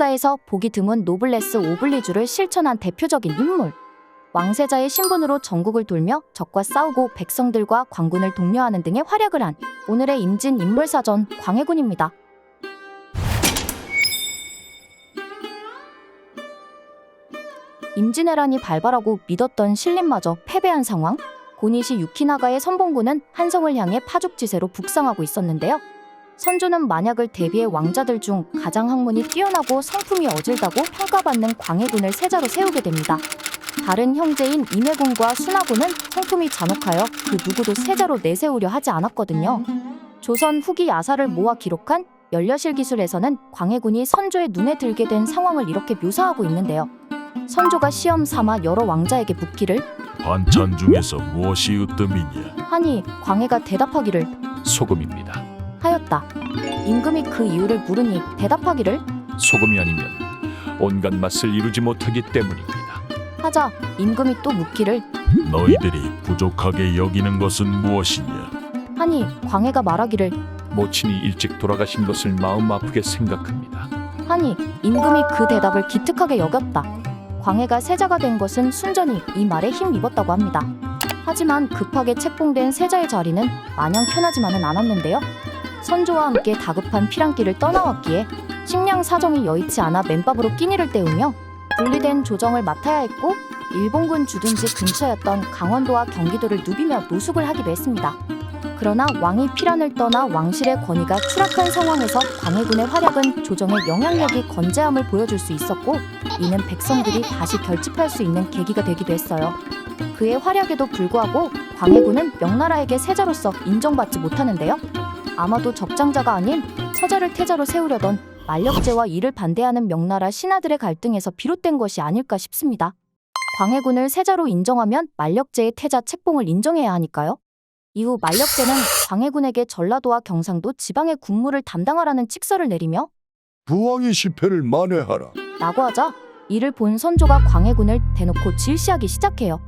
역사에서 보기 드문 노블레스 오블리주를 실천한 대표적인 인물. 왕세자의 신분으로 전국을 돌며 적과 싸우고 백성들과 관군을 독려하는 등의 활약을 한 오늘의 임진 인물사전 광해군입니다. 임진왜란이 발발하고 믿었던 신림마저 패배한 상황. 고니시 유키나가의 선봉군은 한성을 향해 파죽지세로 북상하고 있었는데요. 선조는 만약을 대비해 왕자들 중 가장 학문이 뛰어나고 성품이 어질다고 평가받는 광해군을 세자로 세우게 됩니다. 다른 형제인 임해군과 순하군은 성품이 잔혹하여 그 누구도 세자로 내세우려 하지 않았거든요. 조선 후기 야사를 모아 기록한 연려실기술에서는 광해군이 선조의 눈에 들게 된 상황을 이렇게 묘사하고 있는데요. 선조가 시험 삼아 여러 왕자에게 묻기를 반찬 중에서 무엇이 으뜸이냐? 하니 광해가 대답하기를 소금입니다. 하였다. 임금이 그 이유를 물으니 대답하기를 소금이 아니면 온갖 맛을 이루지 못하기 때문입니다. 하자 임금이 또 묻기를 너희들이 부족하게 여기는 것은 무엇이냐? 하니 광해가 말하기를 모친이 일찍 돌아가신 것을 마음 아프게 생각합니다. 하니 임금이 그 대답을 기특하게 여겼다. 광해가 세자가 된 것은 순전히 이 말에 힘입었다고 합니다. 하지만 급하게 책봉된 세자의 자리는 마냥 편하지만은 않았는데요. 선조와 함께 다급한 피랑길을 떠나왔기에 식량 사정이 여의치 않아 맨밥으로 끼니를 때우며 분리된 조정을 맡아야 했고 일본군 주둔지 근처였던 강원도와 경기도를 누비며 노숙을 하기도 했습니다. 그러나 왕이 피란을 떠나 왕실의 권위가 추락한 상황에서 광해군의 활약은 조정의 영향력이 건재함을 보여줄 수 있었고 이는 백성들이 다시 결집할 수 있는 계기가 되기도 했어요. 그의 활약에도 불구하고 광해군은 명나라에게 세자로서 인정받지 못하는데요. 아마도 적장자가 아닌 서자를 태자로 세우려던 만력제와 이를 반대하는 명나라 신하들의 갈등에서 비롯된 것이 아닐까 싶습니다. 광해군을 세자로 인정하면 만력제의 태자 책봉을 인정해야 하니까요. 이후 만력제는 광해군에게 전라도와 경상도 지방의 군무를 담당하라는 칙서를 내리며 부왕의 시패를 만회하라. 라고 하자 이를 본 선조가 광해군을 대놓고 질시하기 시작해요.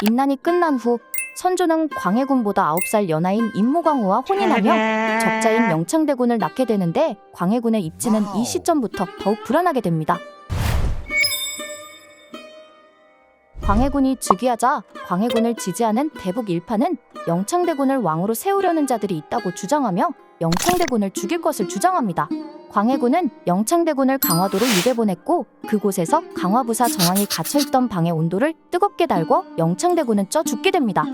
임난이 끝난 후 선조는 광해군보다 9살 연하인 임모광우와 혼인하며 적자인 영창대군을 낳게 되는데 광해군의 입지는 이 시점부터 더욱 불안하게 됩니다. 광해군이 즉위하자 광해군을 지지하는 대북 일파는 영창대군을 왕으로 세우려는 자들이 있다고 주장하며 영창대군을 죽일 것을 주장합니다. 광해군은 영창대군을 강화도로 유배보냈고 그곳에서 강화부사 정왕이 갇혀있던 방의 온도를 뜨겁게 달궈 영창대군은 쪄 죽게 됩니다.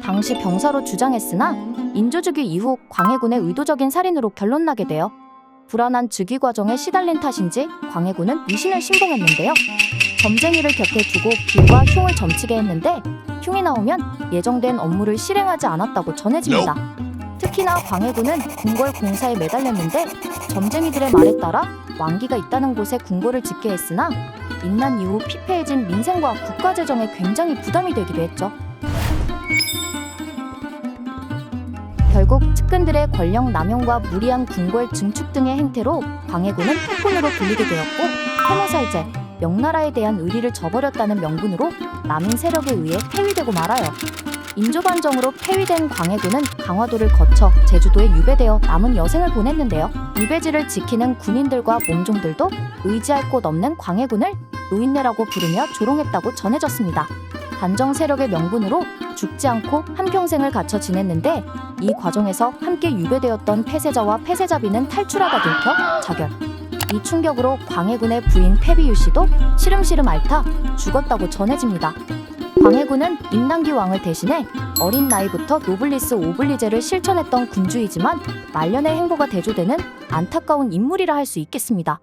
당시 병사로 주장했으나 인조즉위 이후 광해군의 의도적인 살인으로 결론나게 되어 불안한 즉위 과정에 시달린 탓인지 광해군은 위신을 신봉했는데요. 점쟁이를 곁에 두고 빌과 흉을 점치게 했는데 흉이 나오면 예정된 업무를 실행하지 않았다고 전해집니다. 특히나 광해군은 궁궐 공사에 매달렸는데 점쟁이들의 말에 따라 왕기가 있다는 곳에 궁궐을 짓게 했으나 임난 이후 피폐해진 민생과 국가재정에 굉장히 부담이 되기도 했죠. 결국 측근들의 권력 남용과 무리한 궁궐 증축 등의 행태로 광해군은 폭군으로 불리게 되었고 해모살제, 명나라에 대한 의리를 저버렸다는 명분으로 남인 세력에 의해 폐위되고 말아요. 인조반정으로 폐위된 광해군은 강화도를 거쳐 제주도에 유배되어 남은 여생을 보냈는데요. 유배지를 지키는 군인들과 몽종들도 의지할 곳 없는 광해군을 노인네라고 부르며 조롱했다고 전해졌습니다. 반정 세력의 명분으로 죽지 않고 한평생을 갇혀 지냈는데 이 과정에서 함께 유배되었던 폐세자와 폐세자비는 탈출하다 들켜 자결. 이 충격으로 광해군의 부인 패비유씨도 시름시름 앓다 죽었다고 전해집니다. 광해군은 임난기 왕을 대신해 어린 나이부터 노블리스 오블리제를 실천했던 군주이지만 말년의 행보가 대조되는 안타까운 인물이라 할 수 있겠습니다.